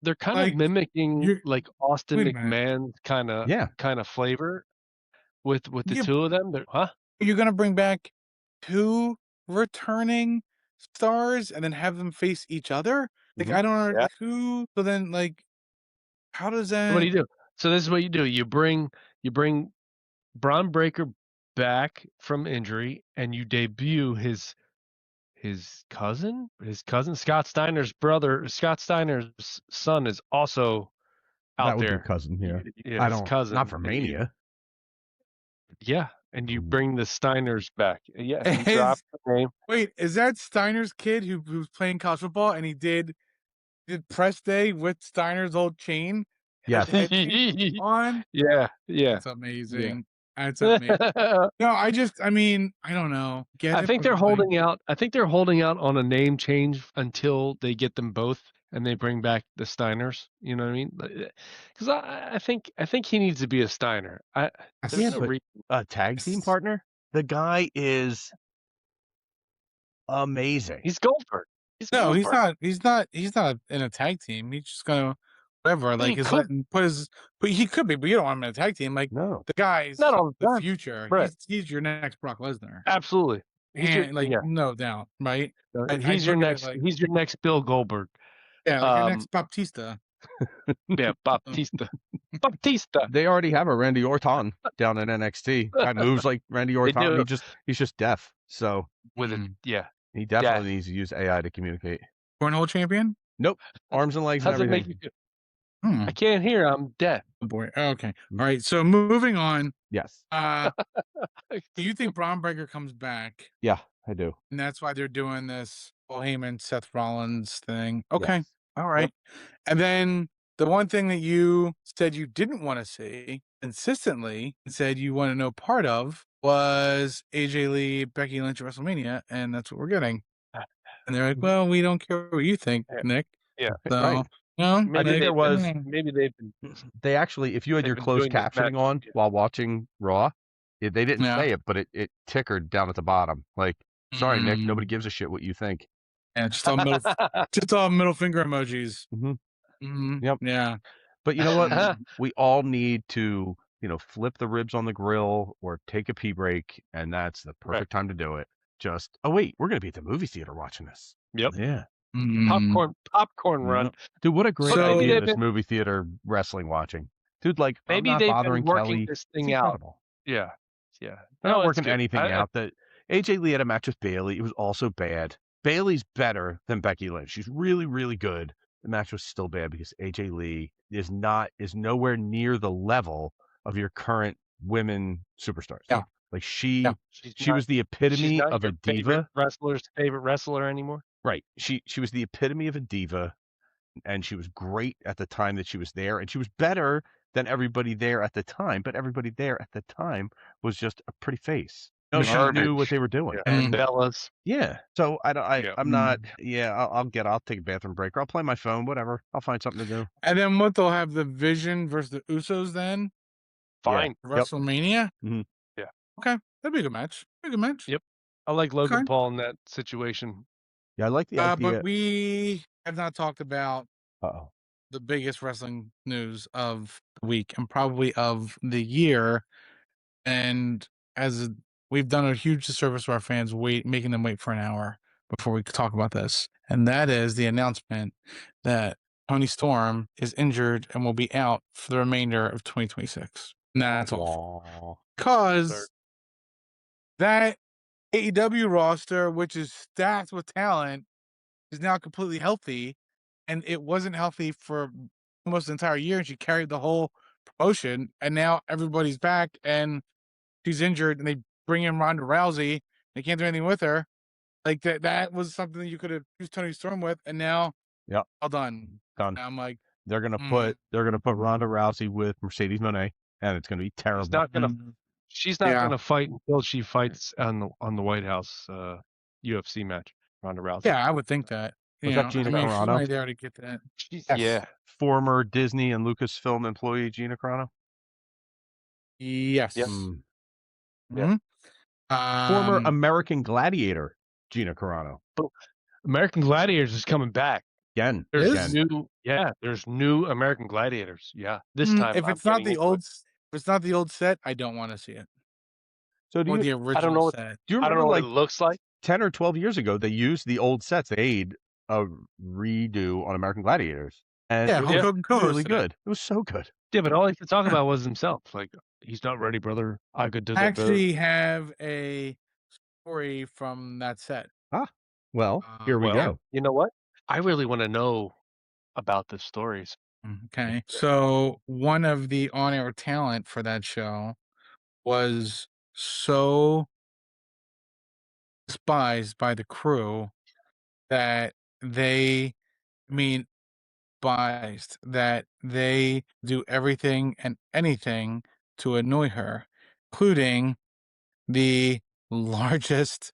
They're kind Like, of mimicking you're- like Austin wait a minute. McMahon's kind yeah, of flavor with the Yeah, two of them. Huh? you're gonna bring back 2 returning stars and then have them face each other. Like Mhm. I don't know Yeah. who. So then, like, how does that? What do you do? So this is what you do. You bring Braun Breaker back from injury, and you debut his cousin. Scott Steiner's brother. Scott Steiner's son is also out that would there. be cousin here. Yeah, I his don't, cousin. not for and you- Mania. Yeah, and you Ooh. bring the Steiners back. Yeah, you Is- drop the name. Wait, is that Steiner's kid who was playing college football and he did press day with Steiner's old chain? Yes. Head chain on. Yeah. That's amazing. That's amazing. No, I mean, I don't know. Get I it, think but they're like, holding out. I think they're holding out on a name change until they get them both and they bring back the Steiners. You know what I mean? Because I think he needs to be a Steiner. Yeah, There's no but- reason. A tag team partner. The guy is amazing. He's Goldberg. No, he's Goldberg. not. He's not in a tag team. He's just gonna whatever. Like he is could. letting put his. But he could be. But you don't want him in a tag team. Like No. the guy's Not all the the time. future. Right. He's your next Brock Lesnar. Absolutely. He's your- And like yeah. no doubt, right? I He's your look at it next. like- He's your next Bill Goldberg. Yeah, like your Um, next Baptista. Yeah, Baptista. Baptista. They already have a Randy Orton down in NXT. Guy moves like Randy Orton. do. He's just deaf. So With it. Mhm. Yeah. he definitely needs to use AI to communicate. Cornhole champion. Arms and legs How's and it make everything. you feel? Hmm. I can't hear. I'm deaf. Oh boy. Okay. All right. So moving on. Yes. Do you think Braun Breaker comes back, Yeah, I do. and that's why they're doing this Paul Heyman, Seth Rollins thing? Okay. Yes. All right. And then the one thing that you said you didn't want to see consistently and said you want to know part of was AJ Lee, Becky Lynch at WrestleMania, and that's what we're getting. And they're like, well, we don't care what you think, Yeah. Nick. Yeah. So, Right. no, Maybe think they've there was- been- Maybe they've been. They actually, if you had They've your been closed doing this captioning match- on yeah. while watching Raw, they didn't Yeah. say it, but it tickered down at the bottom. Like, sorry, Nick, Mm. nobody gives a shit what you think. Yeah, just all middle finger emojis. Mhm. Mhm. Yep. Yeah. But you know what? We all need to, flip the ribs on the grill or take a pee break, and that's the perfect time to do it. Just, oh wait, we're gonna be at the movie theater watching this. Yep. Yeah. Mm. Popcorn run. Dude, what a great So- idea, Maybe this they've movie theater wrestling watching. Dude, like, Maybe I'm not they've been bothering working Kelly. this It's thing out. incredible. Yeah. Yeah. They're not it's working good. anything I- out. That AJ Lee had a match with Bailey. It was also bad. Bailey's better than Becky Lynch. She's really, really good. The match was still bad because AJ Lee is nowhere near the level of your current women superstars. Yeah. Like She's she was the she's epitome not of your a favorite diva. wrestler's favorite wrestler anymore. Right. She was the epitome of a diva, and she was great at the time that she was there, and she was better than everybody there at the time. But everybody there at the time was just a pretty face. No, she knew what they were doing. Yeah. And Bella's. Yeah. So Yeah. I'm not. Yeah. I'll take a bathroom break, or I'll play my phone. Whatever. I'll find something to do. And then what, they'll have the Vision versus the Usos then? Fine. Yep. WrestleMania? Mhm. Yeah. Okay. That'd be a good match. Be a good match. Yep. I like Logan Okay. Paul in that situation. Yeah, I like the idea. But we have not talked about Uh-oh. the biggest wrestling news of the week and probably of the year. And we've done a huge disservice to our fans, making them wait for an hour before we could talk about this. And that is the announcement that Tony Storm is injured and will be out for the remainder of 2026. And that's awful. Because that AEW roster, which is stacked with talent, is now completely healthy. And it wasn't healthy for almost the entire year. And she carried the whole promotion. And now everybody's back and she's injured. And they bring in Ronda Rousey. They can't do anything with her. Like that was something that you could have used Tony Storm with. And now, Yep. all done. Done. And I'm like, they're gonna put Ronda Rousey with Mercedes Moné, and it's gonna be terrible. She's not gonna fight until she fights on the White House UFC match. Ronda Rousey. Yeah, I would think that. Was that Gina Carano? She's there to get that. Yeah. Former Disney and Lucasfilm employee Gina Carano. Yes. Yes. Yeah. Former American Gladiator Gina Carano. American Gladiators is coming back. Again. There's new American Gladiators. Yeah. This time. If it's not the old set, I don't want to see it. So the original set. Do you remember, I don't know what it looks like? 10 or 12 years ago, they used the old sets. They made a redo on American Gladiators. And yeah, it was really good. It was so good. Yeah, but all he could talk about was himself. Like, he's not ready, brother. I could do that. Actually have a story from that set. Well, here we go. You know what? I really want to know about the stories. Okay. So one of the on-air talent for that show was so despised by the crew that they do everything and anything to annoy her, including the largest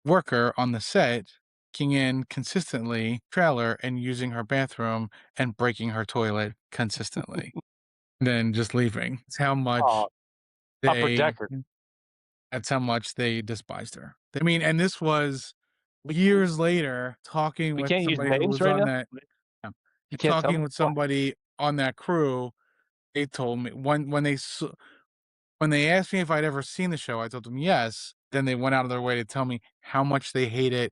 worker on the set kicking in consistently trailer and using her bathroom and breaking her toilet consistently. Then just leaving. It's how much Upper Decker. That's how much they despised her. I mean, and this was years later, talking with somebody who was on that. Talking with somebody on that crew, they told me when they asked me if I'd ever seen the show, I told them yes. Then they went out of their way to tell me how much they hated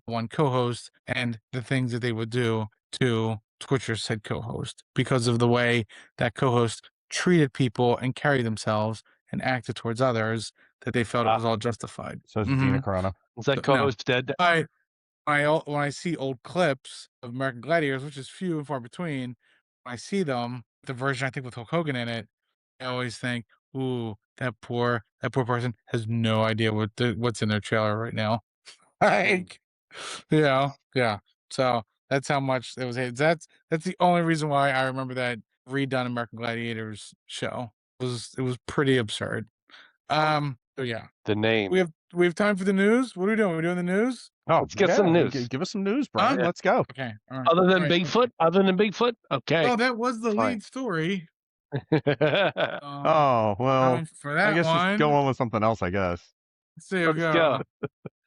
one co-host and the things that they would do to Twitcher's said co-host because of the way that co-host treated people and carried themselves and acted towards others, that they felt it was all justified. So it's Gina Carano. Is that co-host dead? When I see old clips of American Gladiators, which is few and far between, when I see them, the version I think with Hulk Hogan in it, I always think, ooh, that poor person has no idea what's in their trailer right now. Like, yeah. So that's how much it was hated. That's the only reason why I remember that redone American Gladiators show. It was pretty absurd. So yeah. The name. We have time for the news. What are we doing? We're doing the news. Oh, let's get some news. Give us some news, Brian. Let's go. Okay. All right. Other than Bigfoot. Okay. Oh, that was the lead story. Oh, well, for that I guess one, just go on with something else, I guess. Let's see. Let's go.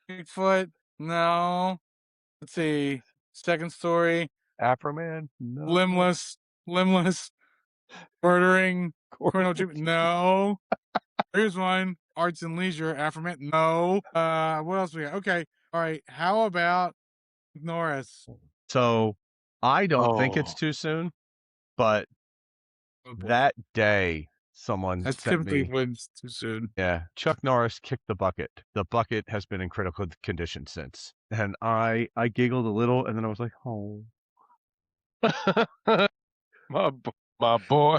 Bigfoot. No. Let's see. Second story. Afro-Man. No. Limbless. Murdering. Cornhole treatment. No. Here's one. Arts and leisure. Afro-Man. No. What else we got? Okay. All right. How about Norris? So I don't think it's too soon, but that day someone sent me. Wins too soon. Yeah, Chuck Norris kicked the bucket. The bucket has been in critical condition since, and I giggled a little, and then I was like, oh, my boy.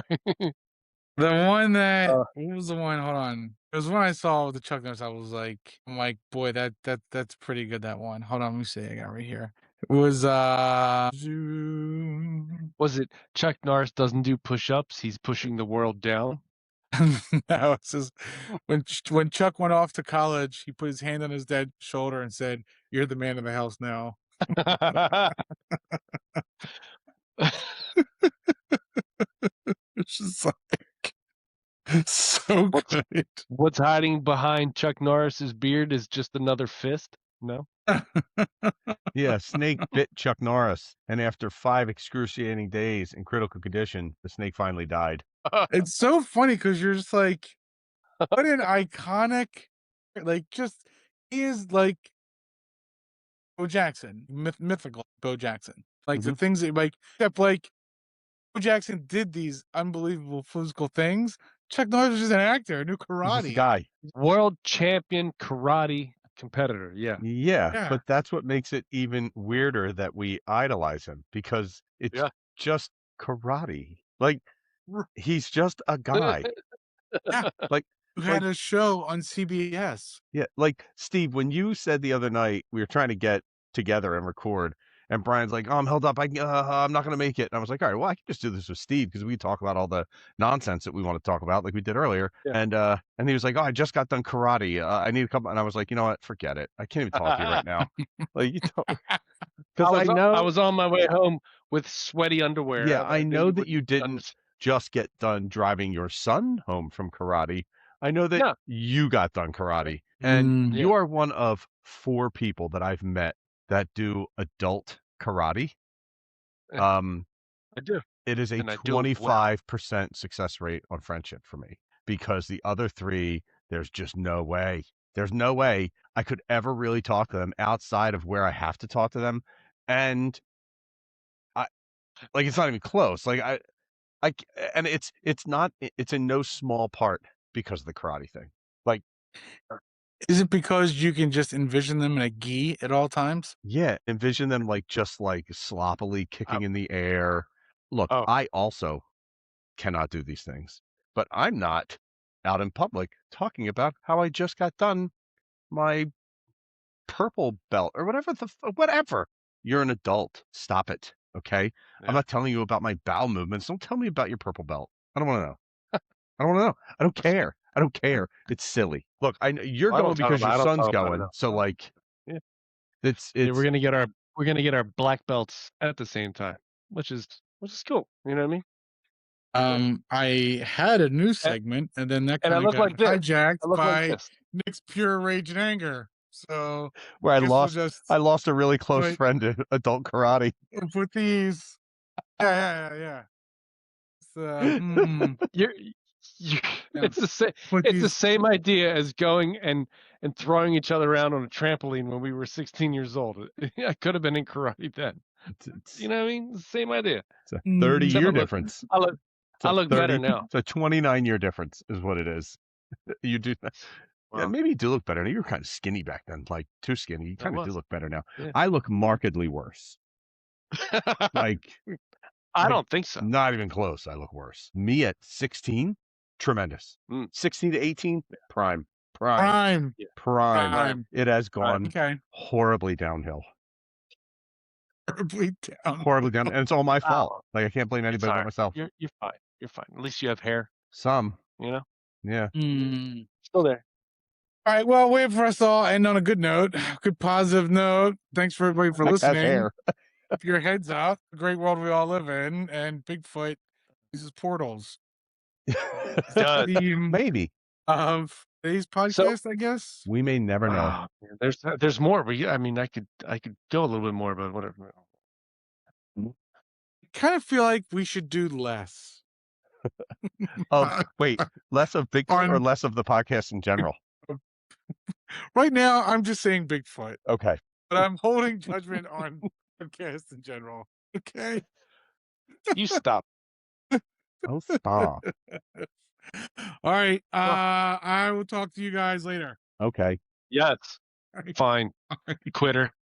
The one that what was the one? Hold on. It was one I saw with the Chuck Norris. I'm like, boy, that's pretty good. That one. Hold on, let me see. I got it right here. It was Was it Chuck Norris doesn't do push-ups? He's pushing the world down. no, it says when Chuck went off to college, he put his hand on his dad's shoulder and said, "You're the man of the house now." It's just like so good. What's hiding behind Chuck Norris's beard is just another fist? No? Yeah, snake bit Chuck Norris, and after 5 excruciating days in critical condition, the snake finally died. It's so funny because you're just like, what an iconic, like, just he is like Bo Jackson, mythical Bo Jackson. Like the things that like, except like Bo Jackson did these unbelievable physical things. Chuck Norris was just an actor, who knew He's just a karate. guy. World champion karate competitor. Yeah. Yeah, but that's what makes it even weirder that we idolize him, because it's just karate. Like, he's just a guy. Yeah. Like, Who had a show on CBS. yeah, like, Steve, when you said the other night we were trying to get together and record, and Brian's like, "Oh, I'm held up. I'm not gonna make it." And I was like, "All right, well, I can just do this with Steve because we talk about all the nonsense that we want to talk about, like we did earlier." Yeah. And he was like, "Oh, I just got done karate. I need a couple." And I was like, "You know what? Forget it. I can't even talk to you right now." Like, you don't, because I know I was on my way home with sweaty underwear. Yeah, I know that you didn't just get done driving your son home from karate. I know that you got done karate, and you are one of 4 people that I've met that do adult karate. I do. It is a 25% success rate on friendship for me, because the other 3, there's just no way. There's no way I could ever really talk to them outside of where I have to talk to them, and it's not even close. And it's not. It's in no small part because of the karate thing. Like, is it because you can just envision them in a gi at all times? Yeah, envision them just sloppily kicking in the air. Look, I also cannot do these things, but I'm not out in public talking about how I just got done my purple belt or whatever. You're an adult. Stop it. Okay. Yeah. I'm not telling you about my bowel movements. Don't tell me about your purple belt. I don't want to know. I don't want to know. I don't care. I don't care. It's silly. Look, you're going because your son's going. So we're gonna get our black belts at the same time, which is cool. You know what I mean? I had a news segment, and then that kind of got hijacked by Nick's pure rage and anger. So where I lost a really close friend in adult karate. Put these, yeah. It's the same idea as going and throwing each other around on a trampoline when we were 16 years old. I could have been in karate then. You know what I mean? Same idea. It's a 30-year difference. I look better now. It's a 29-year difference is what it is. You do that. Wow. Yeah, maybe you do look better now. You were kind of skinny back then, like too skinny. You kind of do look better now. Yeah. I look markedly worse. I don't think so. Not even close. I look worse. Me at 16, tremendous. 16 to 18, prime. It has gone horribly downhill. Horribly down, and it's all my fault. Like, I can't blame anybody but myself. You're fine. You're fine. At least you have hair. Some, you know. Yeah. Still there. All right. Well, wait for us all end on a good note, good positive note. Thanks for everybody for listening. Keep your heads up. The great world we all live in, and Bigfoot uses portals. Maybe of today's podcast, I guess. We may never know. There's more, but I mean, I could go a little bit more, but whatever. I kind of feel like we should do less. Wait, less of Bigfoot or less of the podcast in general? Right now, I'm just saying Bigfoot. Okay. But I'm holding judgment on podcast in general. Okay. You stop. Oh, stop. All right. I will talk to you guys later. Okay. Yes. Right. Fine. Quitter.